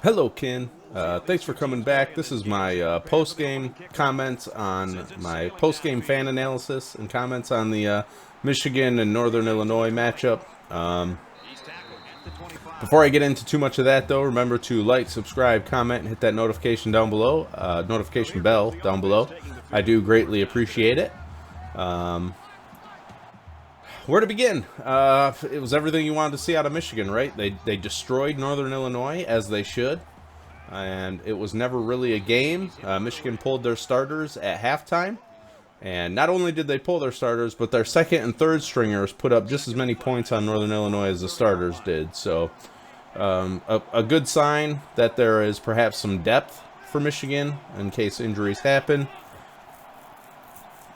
Hello, Ken. Thanks for coming back. This is my post-game comments on my post-game fan analysis and comments on the Michigan and Northern Illinois matchup. Before I get into too much of that, though, remember to like, subscribe, comment, and hit that notification down below, notification bell down below. I do greatly appreciate it. Where to begin? It was everything you wanted to see out of Michigan, right? They destroyed Northern Illinois, as they should. And it was never really a game. Michigan pulled their starters at halftime. And not only did they pull their starters, but their second and third stringers put up just as many points on Northern Illinois as the starters did. So a good sign that there is perhaps some depth for Michigan in case injuries happen.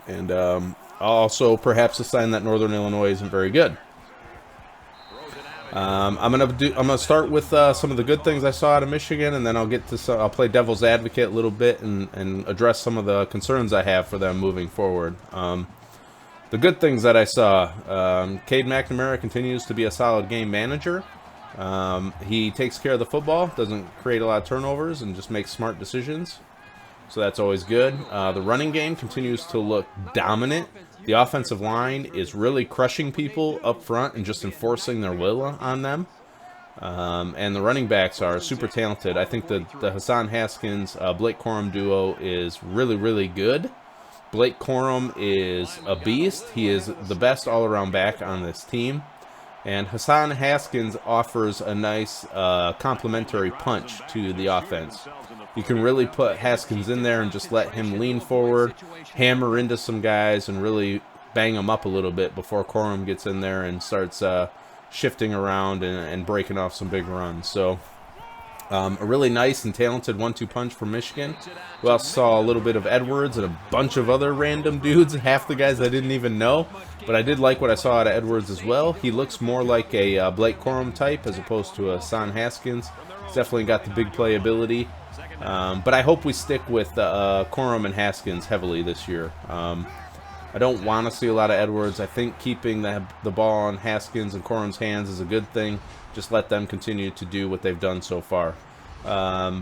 And also perhaps a sign that Northern Illinois isn't very good. I'm gonna start with some of the good things I saw out of Michigan, and then I'll play devil's advocate a little bit and address some of the concerns I have for them moving forward. The good things that I saw: Cade McNamara continues to be a solid game manager. He takes care of the football, doesn't create a lot of turnovers, and just makes smart decisions. So that's always good. The running game continues to look dominant. The offensive line is really crushing people up front and just enforcing their will on them. And the running backs are super talented. I think the Hassan Haskins, Blake Corum duo is really, really good. Blake Corum is a beast. He is the best all-around back on this team. And Hassan Haskins offers a nice complementary punch to the offense. You can really put Haskins in there and just let him lean forward, hammer into some guys, and really bang them up a little bit before Corum gets in there and starts shifting around and breaking off some big runs. So a really nice and talented 1-2 punch from Michigan. We also saw a little bit of Edwards and a bunch of other random dudes, half the guys I didn't even know. But I did like what I saw out of Edwards as well. He looks more like a Blake Corum type as opposed to a Hassan Haskins. He's definitely got the big play ability. But I hope we stick with Corum and Haskins heavily this year. I don't want to see a lot of Edwards. I think keeping the ball on Haskins and Corum's hands is a good thing. Just let them continue to do what they've done so far. The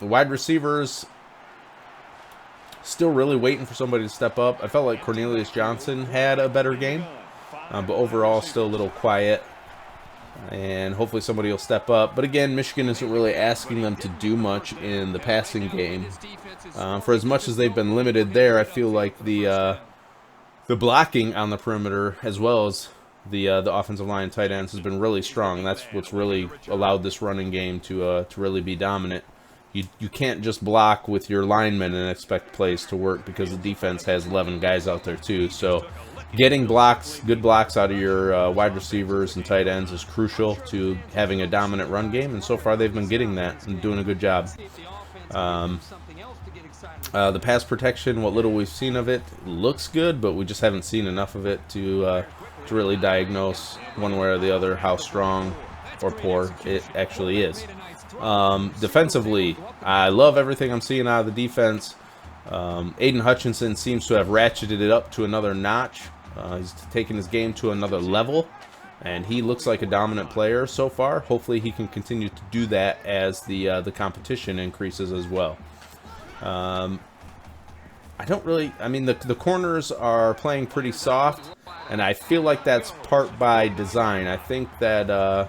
wide receivers, still really waiting for somebody to step up. I felt like Cornelius Johnson had a better game, but overall still a little quiet. And hopefully somebody will step up. But again, Michigan isn't really asking them to do much in the passing game. For as much as they've been limited there, I feel like the blocking on the perimeter, as well as the offensive line and tight ends, has been really strong. That's what's really allowed this running game to really be dominant. You can't just block with your linemen and expect plays to work because the defense has 11 guys out there too. So getting blocks, good blocks out of your wide receivers and tight ends is crucial to having a dominant run game, and so far they've been getting that and doing a good job. The pass protection, what little we've seen of it, looks good, but we just haven't seen enough of it to really diagnose one way or the other how strong or poor it actually is. Defensively, I love everything I'm seeing out of the defense. Aiden Hutchinson seems to have ratcheted it up to another notch. He's taken his game to another level, and he looks like a dominant player so far. Hopefully he can continue to do that as the competition increases as well. The corners are playing pretty soft, and I feel like that's part by design. I think that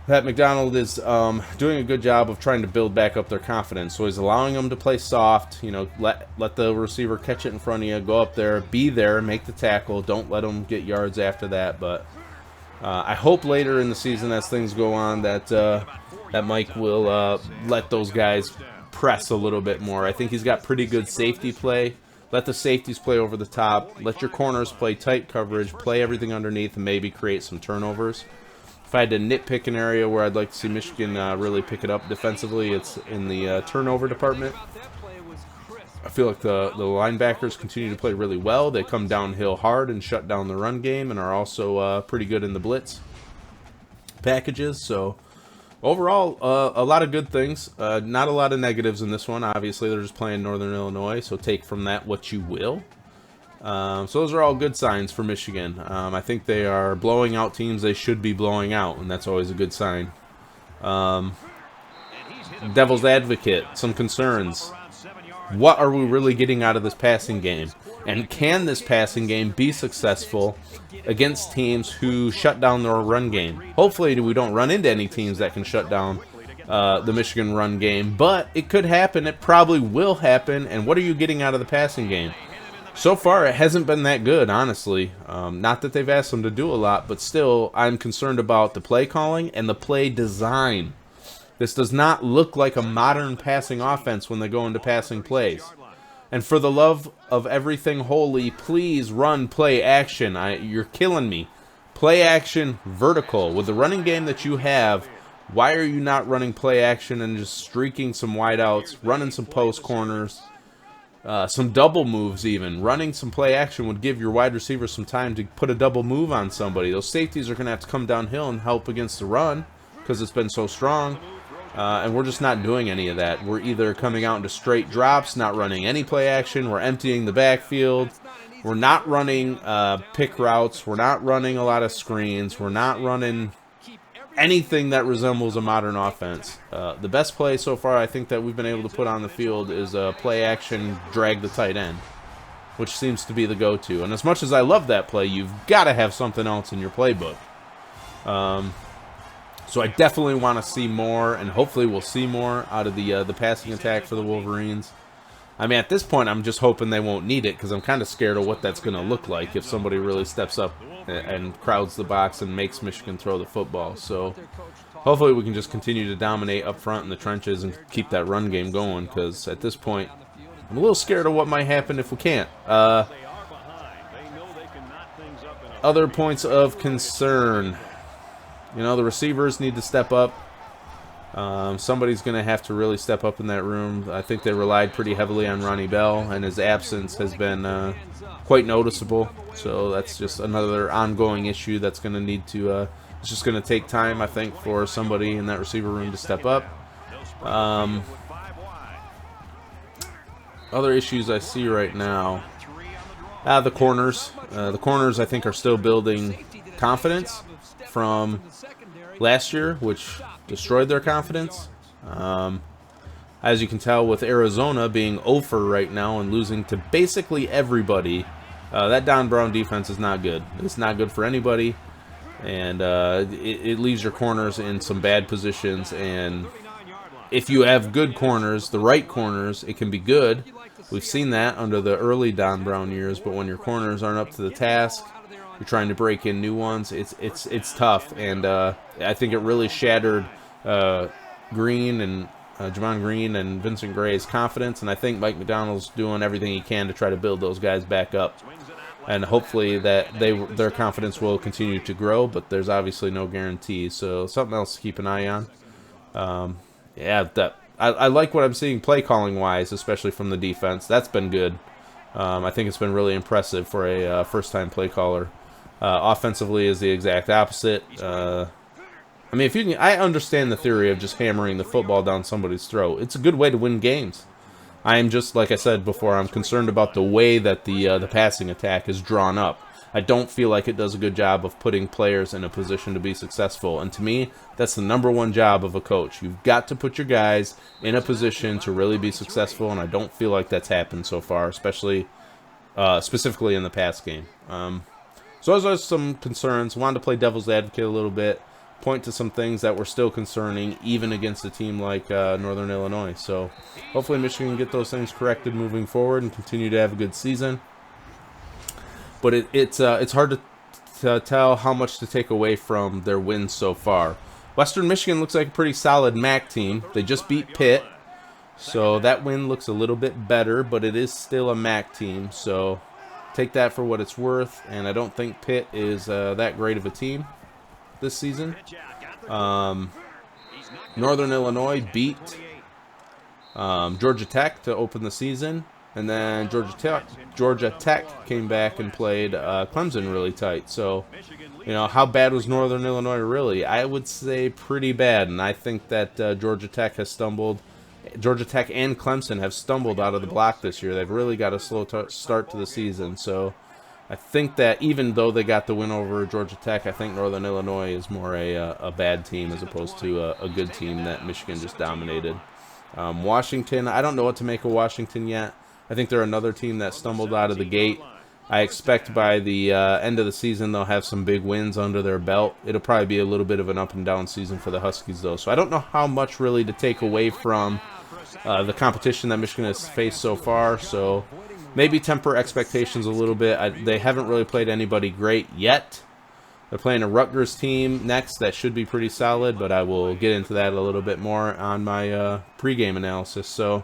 Pat McDonald is doing a good job of trying to build back up their confidence. So he's allowing them to play soft. You know, let the receiver catch it in front of you, go up there, be there, make the tackle. Don't let them get yards after that. But I hope later in the season, as things go on, that Mike will let those guys press a little bit more. I think he's got pretty good safety play. Let the safeties play over the top. Let your corners play tight coverage. Play everything underneath and maybe create some turnovers. If I had to nitpick an area where I'd like to see Michigan really pick it up defensively, it's in the turnover department. I feel like the linebackers continue to play really well. They come downhill hard and shut down the run game, and are also pretty good in the blitz packages. So overall, a lot of good things. Not a lot of negatives in this one. Obviously, they're just playing Northern Illinois, so take from that what you will. So those are all good signs for Michigan. I think they are blowing out teams they should be blowing out, and that's always a good sign. devil's advocate, some concerns. What are we really getting out of this passing game? And can this passing game be successful against teams who shut down their run game? Hopefully we don't run into any teams that can shut down the Michigan run game, but it could happen. It probably will happen. And what are you getting out of the passing game? So far, it hasn't been that good, honestly. Not that they've asked them to do a lot, but still, I'm concerned about the play calling and the play design. This does not look like a modern passing offense when they go into passing plays. And for the love of everything holy, please run play action. You're killing me. Play action vertical. With the running game that you have, why are you not running play action and just streaking some wideouts, running some post corners, some double moves even? Running some play action would give your wide receivers some time to put a double move on somebody. Those safeties are going to have to come downhill and help against the run because it's been so strong. And we're just not doing any of that. We're either coming out into straight drops, not running any play action. We're emptying the backfield. We're not running pick routes. We're not running a lot of screens. We're not running anything that resembles a modern offense. The best play so far I think that we've been able to put on the field is a play action drag the tight end, which seems to be the go-to. And as much as I love that play, you've got to have something else in your playbook. So I definitely want to see more, and hopefully we'll see more out of the passing attack for the Wolverines. I mean, at this point, I'm just hoping they won't need it because I'm kind of scared of what that's going to look like if somebody really steps up and crowds the box and makes Michigan throw the football. So hopefully we can just continue to dominate up front in the trenches and keep that run game going, because at this point, I'm a little scared of what might happen if we can't. Other points of concern. You know, the receivers need to step up. Somebody's going to have to really step up in that room. I think they relied pretty heavily on Ronnie Bell, and his absence has been quite noticeable. So that's just another ongoing issue that's going to need to... it's just going to take time, I think, for somebody in that receiver room to step up. Other issues I see right now. The corners. The corners, I think, are still building confidence from last year, which destroyed their confidence. As you can tell, with Arizona being 0-for right now and losing to basically everybody, that Don Brown defense is not good. It's not good for anybody, and it leaves your corners in some bad positions. And if you have good corners, the right corners, it can be good. We've seen that under the early Don Brown years, but when your corners aren't up to the task, you're trying to break in new ones, it's tough. And I think it really shattered Green and Javon Green and Vincent Gray's confidence, and I think Mike McDonald's doing everything he can to try to build those guys back up, and hopefully that their confidence will continue to grow, but there's obviously no guarantee. So something else to keep an eye on. Yeah, I like what I'm seeing play calling wise, especially from the defense. That's been good. I think it's been really impressive for a first-time play caller. Offensively is the exact opposite. I mean, if you can, I understand the theory of just hammering the football down somebody's throat. It's a good way to win games. I am just, like I said before, I'm concerned about the way that the passing attack is drawn up. I don't feel like it does a good job of putting players in a position to be successful. And to me, that's the #1 job of a coach. You've got to put your guys in a position to really be successful, and I don't feel like that's happened so far, especially specifically in the pass game. So those are some concerns. Wanted to play devil's advocate a little bit, point to some things that were still concerning, even against a team like Northern Illinois. So hopefully Michigan can get those things corrected moving forward and continue to have a good season. But it's hard to tell how much to take away from their wins so far. Western Michigan looks like a pretty solid MAC team. They just beat Pitt, so that win looks a little bit better, but it is still a MAC team. So take that for what it's worth, and I don't think Pitt is that great of a team this season. Northern Illinois beat Georgia Tech to open the season, and then Georgia Tech came back and played Clemson really tight. So, you know, how bad was Northern Illinois really? I would say pretty bad, and I think that Georgia Tech has stumbled. Georgia Tech and Clemson have stumbled out of the block this year. They've really got a slow start to the season. So I think that even though they got the win over Georgia Tech, I think Northern Illinois is more a bad team as opposed to a good team that Michigan just dominated. Washington, I don't know what to make of Washington yet. I think they're another team that stumbled out of the gate. I expect by the end of the season they'll have some big wins under their belt. It'll probably be a little bit of an up and down season for the Huskies, though. So I don't know how much really to take away from the competition that Michigan has faced so far. So maybe temper expectations a little bit. They haven't really played anybody great yet. They're playing a Rutgers team next that should be pretty solid, but I will get into that a little bit more on my pregame analysis. So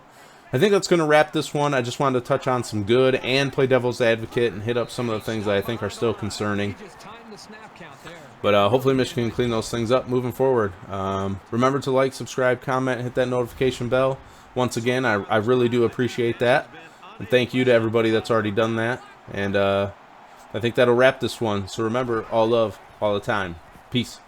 I think that's going to wrap this one. I just wanted to touch on some good and play devil's advocate and hit up some of the things that I think are still concerning. But hopefully Michigan can clean those things up moving forward. Remember to like, subscribe, comment, hit that notification bell. Once again, I really do appreciate that. And thank you to everybody that's already done that. And I think that'll wrap this one. So remember, all love, all the time. Peace.